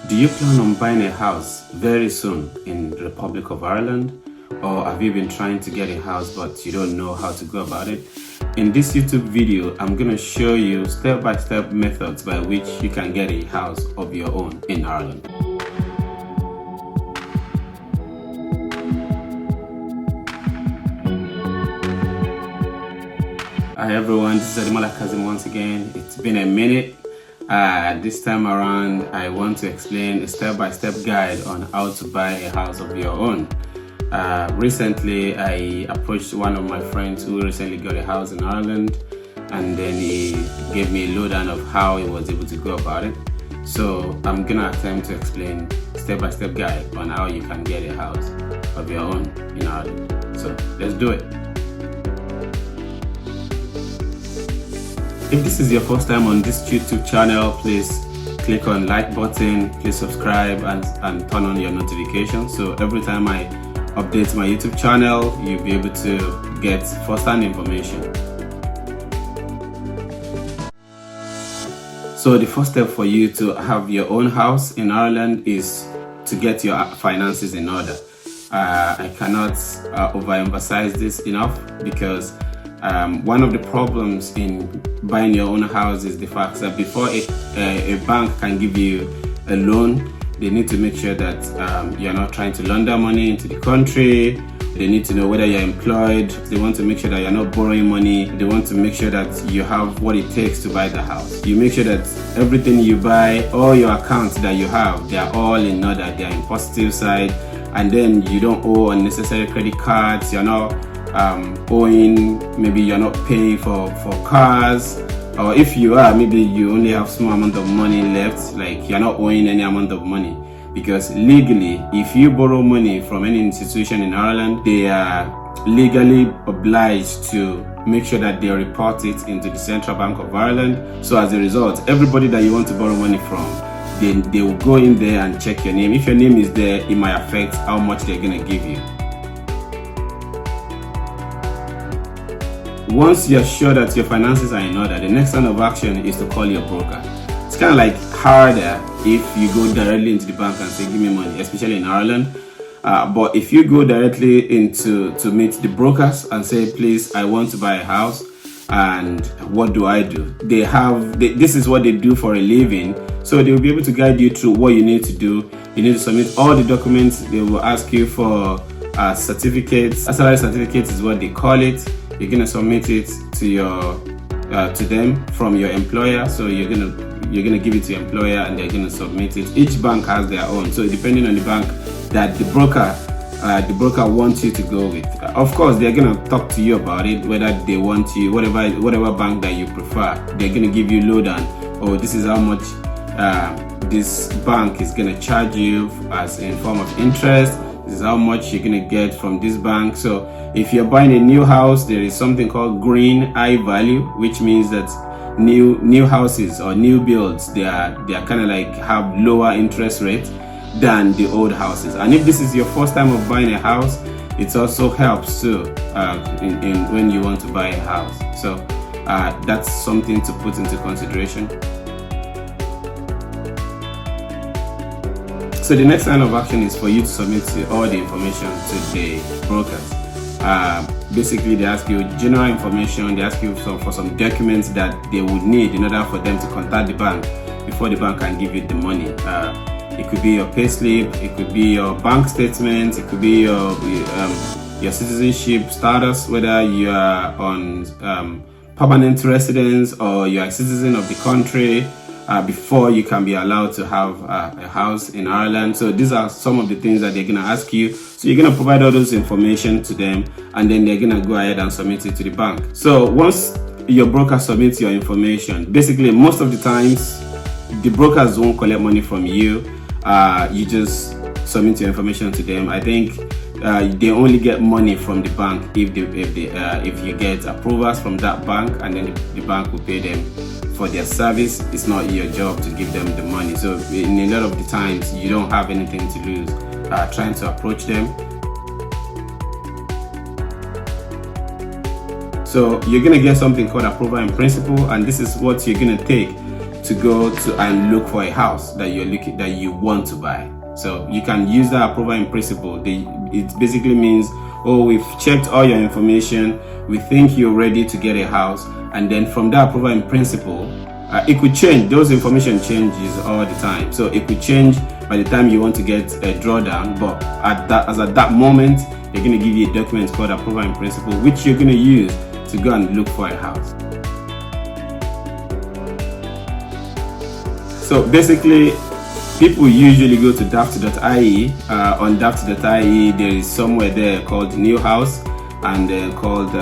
Do you plan on buying a house very soon in the Republic of Ireland? Or have you been trying to get a house but you don't know how to go about it? In this YouTube video, I'm going to show you step-by-step methods by which you can get a house of your own in Ireland. Hi everyone, this is Ademola Kazim once again. It's been a minute. This time around, I want to explain a step-by-step guide on how to buy a house of your own. Recently, I approached one of my friends who recently got a house in Ireland, and then he gave me a lowdown of how he was able to go about it. So I'm gonna attempt to explain step-by-step guide on how you can get a house of your own in Ireland. So let's do it. If this is your first time on this YouTube channel, please click on like button, please subscribe and turn on your notifications. So every time I update my YouTube channel, you'll be able to get first-hand information. So the first step for you to have your own house in Ireland is to get your finances in order. I cannot overemphasize this enough because one of the problems in buying your own house is the fact that before a bank can give you a loan, they need to make sure that you're not trying to launder money into the country. They need to know whether you're employed. They want to make sure that you're not borrowing money. They want to make sure that you have what it takes to buy the house. You make sure that everything you buy, all your accounts that you have, they are all in order. They are in positive side. And then you don't owe unnecessary credit cards. You're not owing, maybe you're not paying for cars, or if you are, maybe you only have small amount of money left, like you're not owing any amount of money. Because legally, if you borrow money from any institution in Ireland, they are legally obliged to make sure that they report it into the Central Bank of Ireland. So as a result, everybody that you want to borrow money from, they will go in there and check your name. If your name is there, it might affect how much they're going to give you. Once you're sure that your finances are in order, the next line of action is to call your broker. It's kind of like harder if you go directly into the bank and say, give me money, especially in Ireland. But if you go directly to meet the brokers and say, please, I want to buy a house, and what do I do? This is what they do for a living. So they will be able to guide you through what you need to do. You need to submit all the documents. They will ask you for certificates. A salary certificate is what they call it. You're gonna submit it to them from your employer. So you're gonna give it to your employer, and they're gonna submit it. Each bank has their own. So depending on the bank that the broker wants you to go with, of course they're gonna talk to you about it. Whether they want you, whatever bank that you prefer, they're gonna give you lowdown. Oh, this is how much this bank is gonna charge you as in form of interest. This is how much you're gonna get from this bank. So if you're buying a new house, there is something called green high value, which means that new houses or new builds, they are kind of like have lower interest rate than the old houses. And if this is your first time of buying a house, it also helps too in when you want to buy a house. So that's something to put into consideration. So the next line of action is for you to submit all the information to the brokers. Basically, they ask you general information. They ask you for some documents that they would need in order for them to contact the bank before the bank can give you the money. It could be your payslip, it could be your bank statement, it could be your citizenship status, whether you are on permanent residence or you are a citizen of the country. Before you can be allowed to have a house in Ireland. So these are some of the things that they're going to ask you. So you're going to provide all those information to them, and then they're going to go ahead and submit it to the bank. So once your broker submits your information, basically most of the times the brokers won't collect money from you. You just submit your information to them. I think they only get money from the bank if you get approvals from that bank, and then the bank will pay them for their service. It's not your job to give them the money. So in a lot of the times, you don't have anything to lose trying to approach them. So you're gonna get something called approval in principle, and this is what you're gonna take to go to and look for a house that you want to buy. So you can use that approval in principle. It basically means, oh, we've checked all your information, we think you're ready to get a house, and then from that approval in principle, it could change. Those information changes all the time, so it could change by the time you want to get a drawdown. But at that moment, they're going to give you a document called approval in principle, which you're going to use to go and look for a house. So basically, people usually go to daft.ie. On daft.ie, there is somewhere there called new house, and called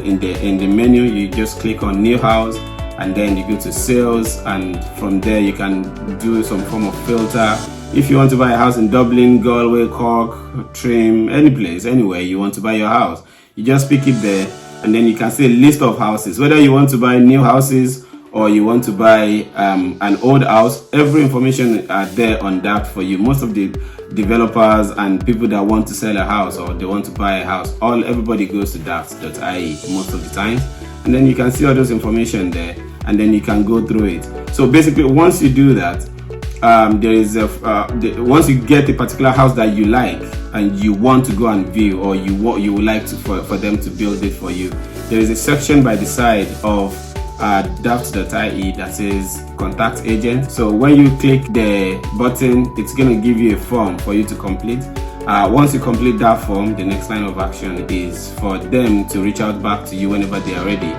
in the menu, you just click on new house, and then you go to sales, and from there you can do some form of filter. If you want to buy a house in Dublin, Galway, Cork, Trim, any place, anywhere you want to buy your house, you just pick it there, and then you can see a list of houses. Whether you want to buy new houses or you want to buy an old house, every information are there on that for you. Most of the developers and people that want to sell a house or they want to buy a house, everybody goes to daft.ie most of the time, and then you can see all those information there, and then you can go through it. So basically, once you do that, once you get a particular house that you like and you want to go and view, or you would like to for them to build it for you, there is a section by the side of daft.ie that says contact agent. So when you click the button, it's going to give you a form for you to complete. Once you complete that form, the next line of action is for them to reach out back to you whenever they are ready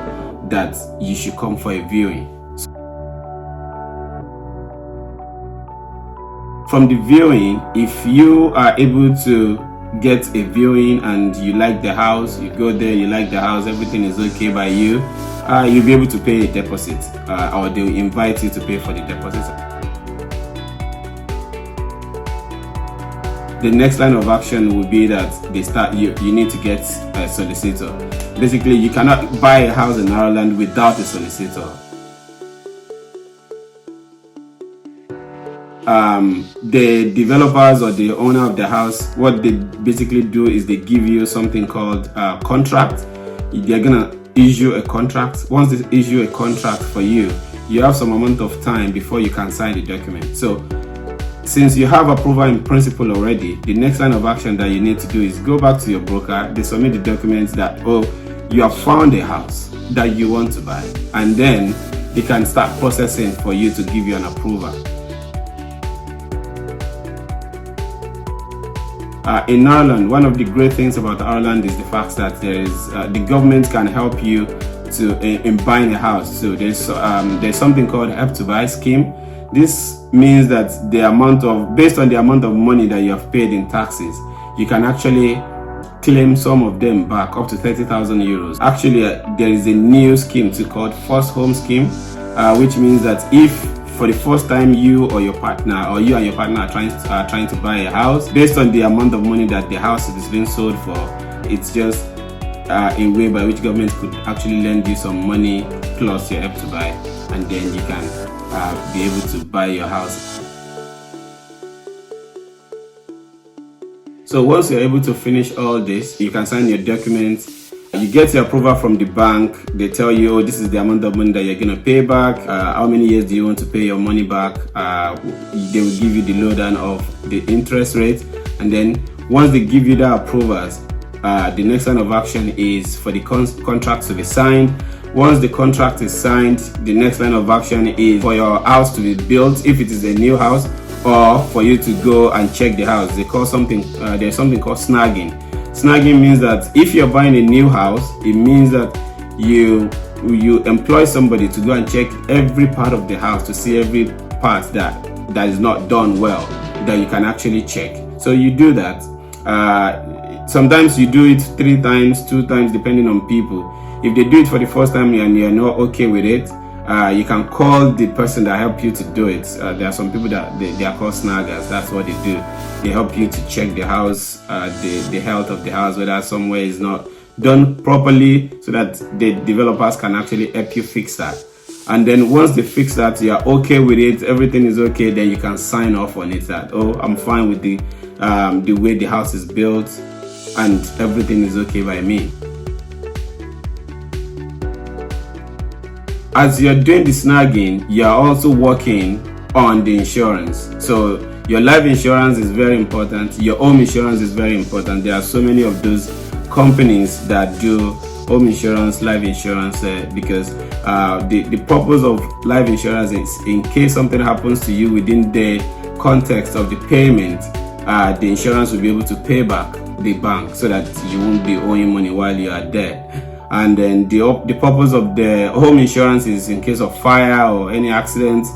that you should come for a viewing. From the viewing, if you are able to get a viewing and you like the house, you go there, you like the house, everything is okay by you, you'll be able to pay a deposit, or they'll invite you to pay for the deposit. The next line of action will be that you need to get a solicitor. Basically, you cannot buy a house in Ireland without a solicitor. The developers or the owner of the house, what they basically do is they give you something called a contract. They're gonna issue a contract. Once they issue a contract for you, you have some amount of time before you can sign the document. So since you have approval in principle already, the next line of action that you need to do is go back to your broker. They submit the documents that, oh, you have found a house that you want to buy, and then they can start processing for you to give you an approval. In Ireland, one of the great things about Ireland is the fact that the government can help you in buying a house. So there's something called Help to Buy scheme. This means that based on the amount of money that you have paid in taxes, you can actually claim some of them back, up to 30,000 euros. Actually, there is a new scheme called First Home Scheme, which means that if for the first time you and your partner are trying to buy a house, based on the amount of money that the house is being sold for, it's just a way by which government could actually lend you some money plus your Help to Buy, and then you can be able to buy your house. So once you're able to finish all this, you can sign your documents. You get your approval from the bank. They tell you, oh, this is the amount of money that you're going to pay back. How many years do you want to pay your money back? They will give you the lowdown of the interest rate. And then once they give you the approvals, the next line of action is for the contract to be signed. Once the contract is signed, the next line of action is for your house to be built, if it is a new house, or for you to go and check the house. They call there's something called snagging. Snagging means that if you're buying a new house, it means that you employ somebody to go and check every part of the house to see every part that is not done well, that you can actually check. So you do that. Sometimes you do it 3 times, 2 times, depending on people. If they do it for the first time and you're not okay with it, you can call the person that helped you to do it. There are some people that they are called snaggers. That's what they do. They help you to check the house, the health of the house, whether somewhere is not done properly, so that the developers can actually help you fix that. And then once they fix that, you are okay with it, everything is okay, then you can sign off on it that, oh, I'm fine with the way the house is built and everything is okay by me. as you're doing the snagging, you're also working on the insurance. So your life insurance is very important, your home insurance is very important. There are so many of those companies that do home insurance, life insurance, because the purpose of life insurance is in case something happens to you within the context of the payment, the insurance will be able to pay back the bank so that you won't be owing money while you are there. And then the purpose of the home insurance is in case of fire or any accident,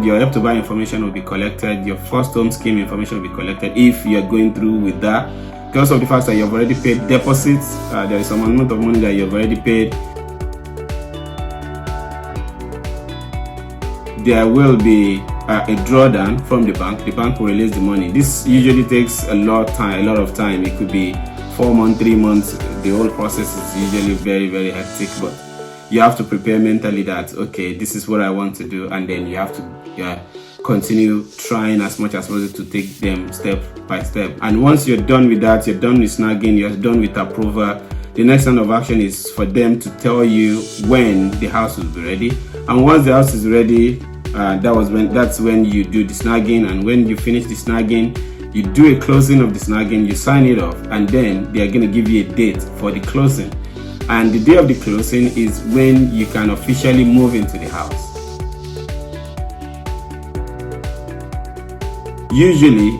your help to buy information will be collected, your first home scheme information will be collected if you're going through with that. Because of the fact that you've already paid deposits, there is some amount of money that you've already paid. There will be a drawdown from the bank. The bank will release the money. This usually takes a lot of time. It could be 4 months, 3 months. The whole process is usually very, very hectic, but you have to prepare mentally that, okay, this is what I want to do, and then you have to continue trying as much as possible to take them step by step. And once you're done with that, you're done with snagging, you're done with approval, the next line of action is for them to tell you when the house will be ready. And once the house is ready, that's when you do the snagging. And when you finish the snagging, you do a closing of the snagging, you sign it off, and then they are going to give you a date for the closing. And the day of the closing is when you can officially move into the house. Usually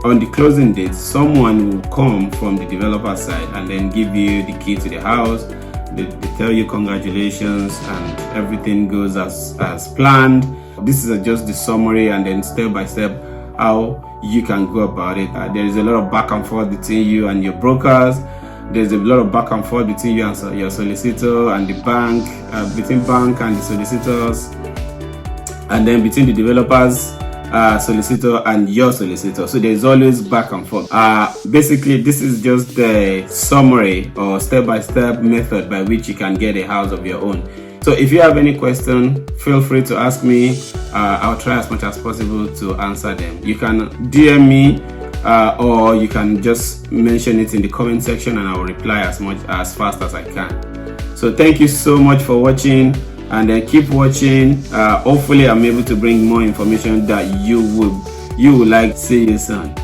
on the closing date, someone will come from the developer side and then give you the key to the house. They tell you congratulations and everything goes as planned. This is just the summary, and then step by step how you can go about it. There is a lot of back and forth between you and your brokers. There's a lot of back and forth between you and your solicitor and the bank, between bank and the solicitors, and then between the developers, solicitor and your solicitor. So there's always back and forth. Basically, this is just the summary or step-by-step method by which you can get a house of your own. So if you have any question, feel free to ask me. I'll try as much as possible to answer them. You can DM me, or you can just mention it in the comment section and I will reply as fast as I can. So thank you so much for watching, and then keep watching. Hopefully I'm able to bring more information that you would like. See you soon.